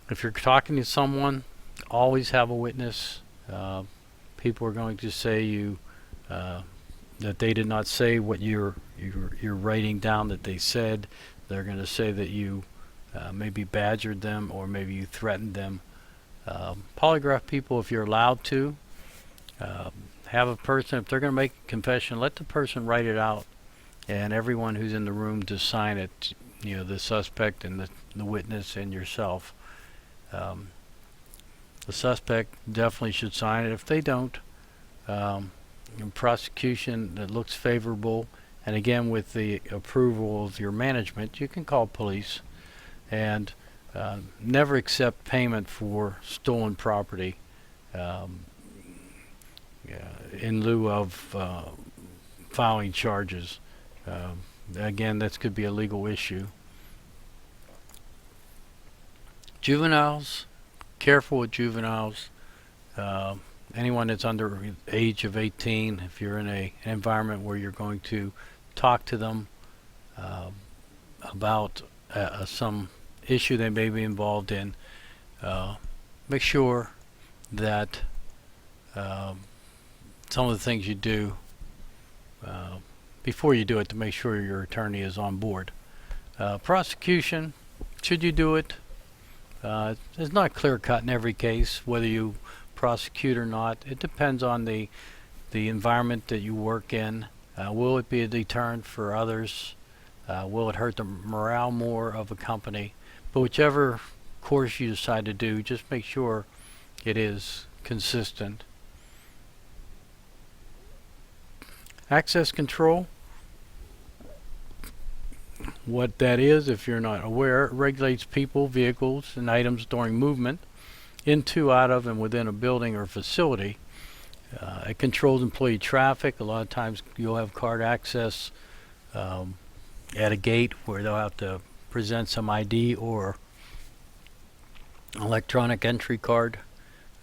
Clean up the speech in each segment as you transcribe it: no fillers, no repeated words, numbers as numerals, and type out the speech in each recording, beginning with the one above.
If you're talking to someone, always have a witness. People are going to say that they did not say what you're writing down that they said. They're going to say that you maybe badgered them or maybe you threatened them. Polygraph people if you're allowed to. Have a person, if they're going to make a confession, let the person write it out, and everyone who's in the room to sign it. The suspect and the witness and yourself. The suspect definitely should sign it. If they don't, in prosecution that looks favorable, and again with the approval of your management, you can call police. And never accept payment for stolen property in lieu of filing charges. Again, that could be a legal issue. Juveniles, careful with juveniles. Anyone that's under the age of 18, if you're in an environment where you're going to talk to them about some issue they may be involved in, make sure that some of the things you do before you do it, to make sure your attorney is on board. Prosecution, should you do it? It's not clear-cut in every case whether you prosecute or not. It depends on the environment that you work in. Will it be a deterrent for others? Will it hurt the morale more of a company? But whichever course you decide to do, just make sure it is consistent. Access control. What that is, if you're not aware, it regulates people, vehicles, and items during movement into, out of, and within a building or facility. It controls employee traffic. A lot of times you'll have card access at a gate where they'll have to present some ID or electronic entry card.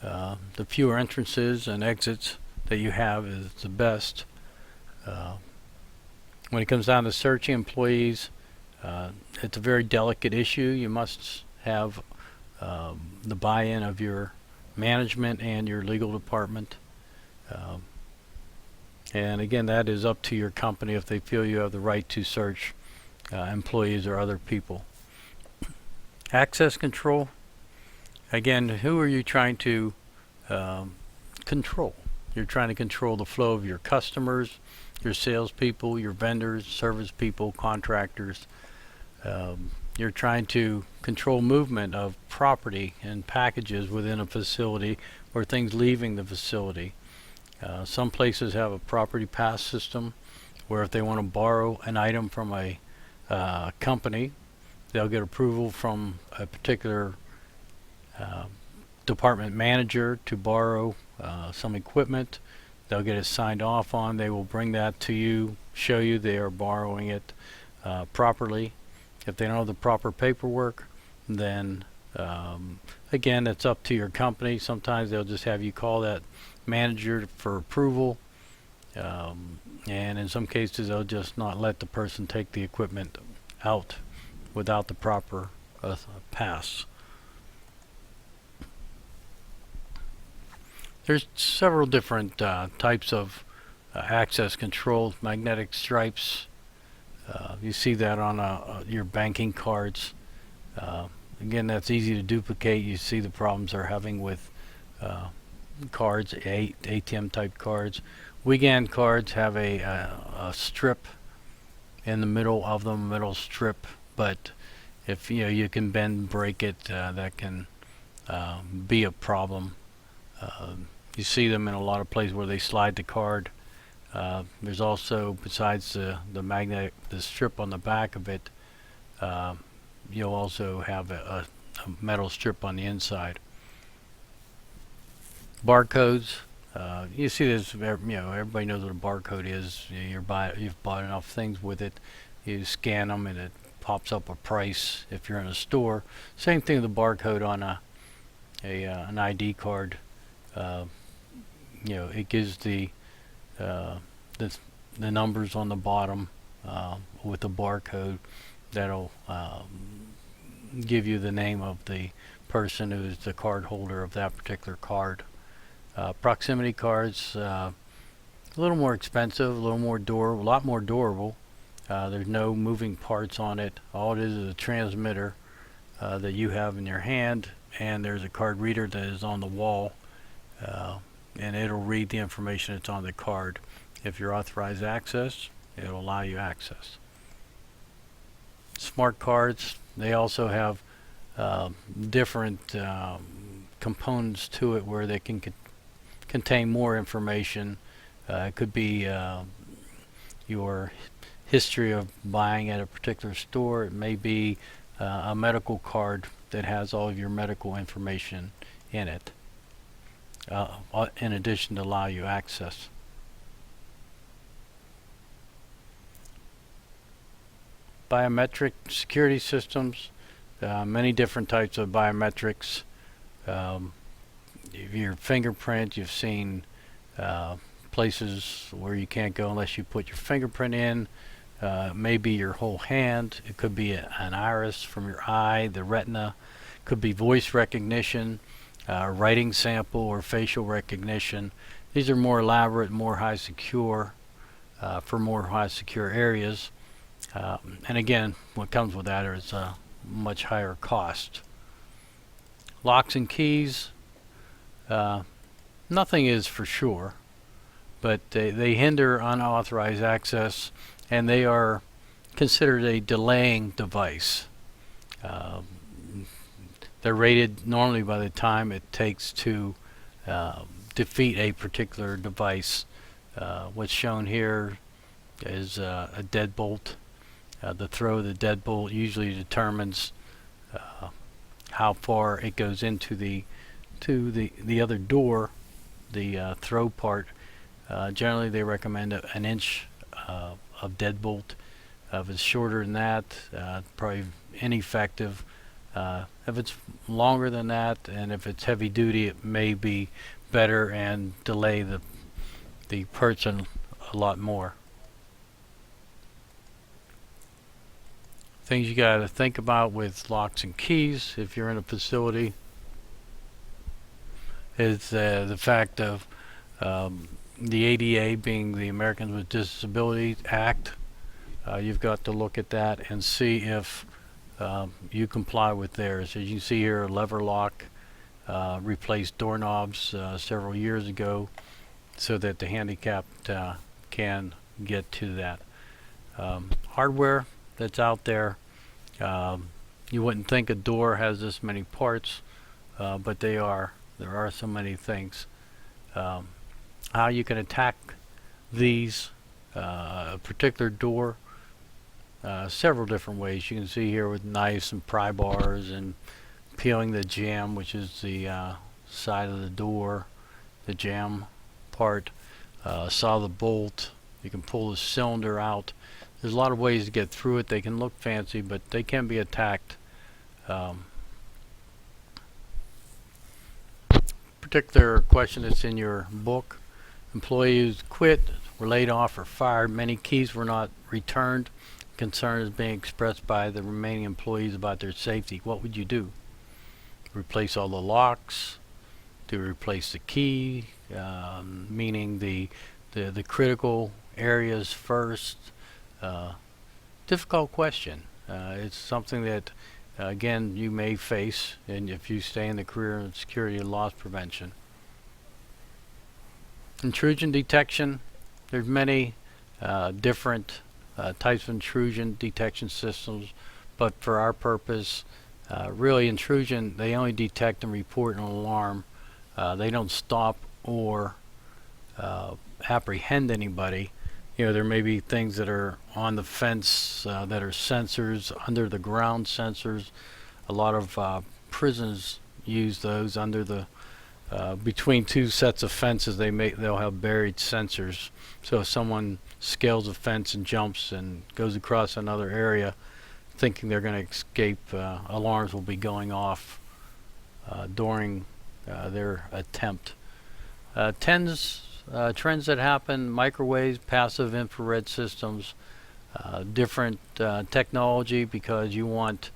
The fewer entrances and exits that you have is the best. When it comes down to searching employees, it's a very delicate issue. You must have the buy-in of your management and your legal department. And again, that is up to your company if they feel you have the right to search employees or other people. Access control. Again, who are you trying to control? You're trying to control the flow of your customers, your salespeople, your vendors, service people, contractors. You're trying to control movement of property and packages within a facility or things leaving the facility. Some places have a property pass system where if they want to borrow an item from a company, they'll get approval from a particular department manager to borrow some equipment. They'll get it signed off on. They will bring that to you, show you they are borrowing it properly. If they don't have the proper paperwork, then again, it's up to your company. Sometimes they'll just have you call that manager for approval, and in some cases they'll just not let the person take the equipment out without the proper pass. There's several different types of access control. Magnetic stripes, you see that on your banking cards. Again, that's easy to duplicate. You see the problems they're having with cards, ATM type cards. Weekend cards have a strip in the middle of them, middle strip, but if you can bend, break it, that can be a problem. You see them in a lot of places where they slide the card. There's also, besides the strip on the back of it, you'll also have a metal strip on the inside. Barcodes. You see this. Everybody knows what a barcode is. You've bought enough things with it. You scan them and it pops up a price. If you're in a store, same thing with the barcode on an ID card. It gives the numbers on the bottom with the barcode that'll give you the name of the person who is the card holder of that particular card. Proximity cards, a little more expensive, a lot more durable. There's no moving parts on it. All it is a transmitter that you have in your hand, and there's a card reader that is on the wall, and it'll read the information that's on the card. If you're authorized access, it'll allow you access. Smart cards, they also have different components to it where they can contain more information. It could be your history of buying at a particular store. It may be a medical card that has all of your medical information in it, in addition to allow you access. Biometric security systems, many different types of biometrics. Your fingerprint, you've seen places where you can't go unless you put your fingerprint in. Maybe your whole hand. It could be an iris from your eye, the retina. Could be voice recognition, writing sample, or facial recognition. These are more elaborate, more high secure, for more high secure areas. And again, what comes with that is a much higher cost. Locks and keys, nothing is for sure, but they hinder unauthorized access, and they are considered a delaying device. They're rated normally by the time it takes to defeat a particular device. What's shown here is a deadbolt. The throw of the deadbolt usually determines how far it goes into the other door, the throw part. Generally, they recommend an inch of deadbolt. If it's shorter than that, probably ineffective. If it's longer than that, and if it's heavy duty, it may be better and delay the person a lot more. Things you got to think about with locks and keys if you're in a facility is the fact of the ADA, being the Americans with Disabilities Act. You've got to look at that and see if you comply with theirs. As you see here, lever lock replaced doorknobs several years ago so that the handicapped can get to that. Hardware that's out there, you wouldn't think a door has this many parts, but there are so many things. How you can attack these a particular door, several different ways. You can see here with knives and pry bars and peeling the jamb, which is the side of the door, the jamb part. Saw the bolt. You can pull the cylinder out. There's a lot of ways to get through it. They can look fancy, but they can be attacked. Particular question that's in your book: employees quit, were laid off, or fired. Many keys were not returned. Concern is being expressed by the remaining employees about their safety. What would you do? Replace all the locks? To replace the key, meaning the critical areas first? Difficult question. It's something that again you may face, and if you stay in the career in security and loss prevention. Intrusion detection. There's many different types of intrusion detection systems, but for our purpose, really intrusion, they only detect and report an alarm. They don't stop or apprehend anybody. You know, there may be things that are on the fence that are sensors, under the ground sensors. A lot of prisons use those under the between two sets of fences. They'll have buried sensors. So if someone scales a fence and jumps and goes across another area, thinking they're going to escape, alarms will be going off during their attempt. Trends that happen: microwaves, passive infrared systems, different technology, because you want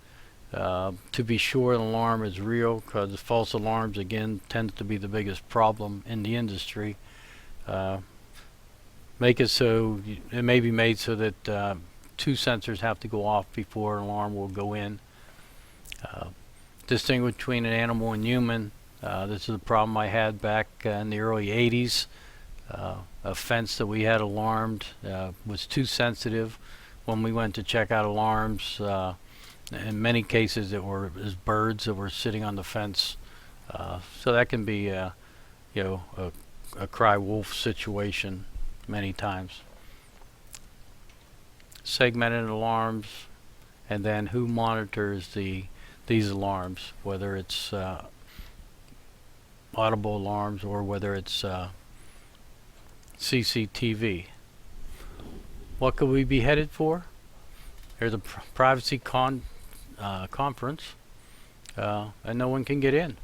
to be sure an alarm is real, because false alarms again tends to be the biggest problem in the industry. Make it so it may be made so that two sensors have to go off before an alarm will go in. Distinguish between an animal and human. This is a problem I had back in the early 80s. A fence that we had alarmed was too sensitive. When we went to check out alarms, in many cases it was birds that were sitting on the fence. So that can be a cry wolf situation many times. Segmented alarms, and then who monitors these alarms, whether it's audible alarms or whether it's CCTV. What could we be headed for? There's a privacy conference, and no one can get in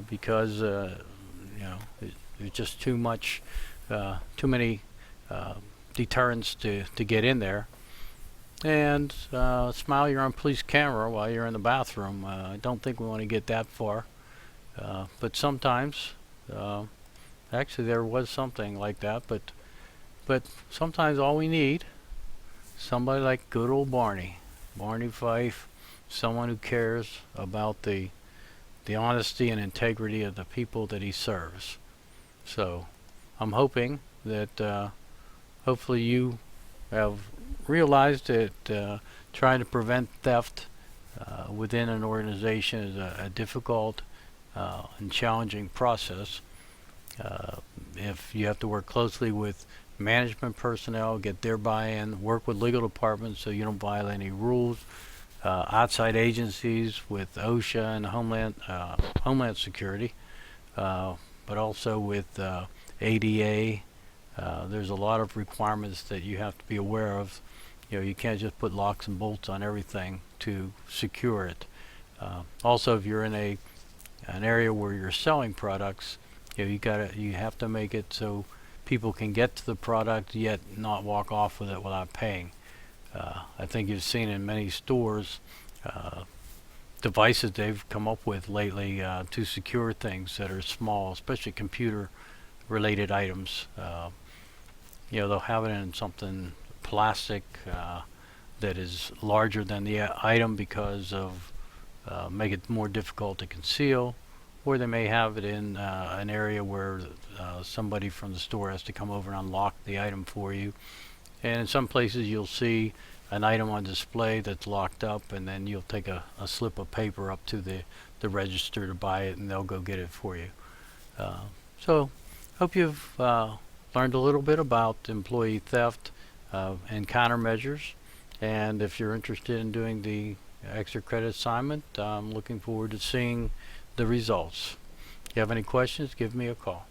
because there's just too many deterrents to get in there. And smile you're on police camera while you're in the bathroom. I don't think we want to get that far. But sometimes, actually there was something like that, but sometimes all we need, somebody like good old Barney Fife, someone who cares about the honesty and integrity of the people that he serves. So I'm hoping that hopefully you have realized that trying to prevent theft within an organization is a difficult and challenging process. If you have to work closely with management personnel, get their buy-in, work with legal departments so you don't violate any rules, outside agencies with OSHA and Homeland Security, but also with ADA. There's a lot of requirements that you have to be aware of. You can't just put locks and bolts on everything to secure it. Also, if you're in an area where you're selling products, you have to make it so people can get to the product yet not walk off with it without paying. I think you've seen in many stores devices they've come up with lately to secure things that are small, especially computer related items. They'll have it in something plastic that is larger than the item because of make it more difficult to conceal, or they may have it in an area where somebody from the store has to come over and unlock the item for you. And in some places you'll see an item on display that's locked up, and then you'll take a slip of paper up to the register to buy it, and they'll go get it for you. So hope you've learned a little bit about employee theft and countermeasures. And if you're interested in doing the extra credit assignment, I'm looking forward to seeing the results. If you have any questions, give me a call.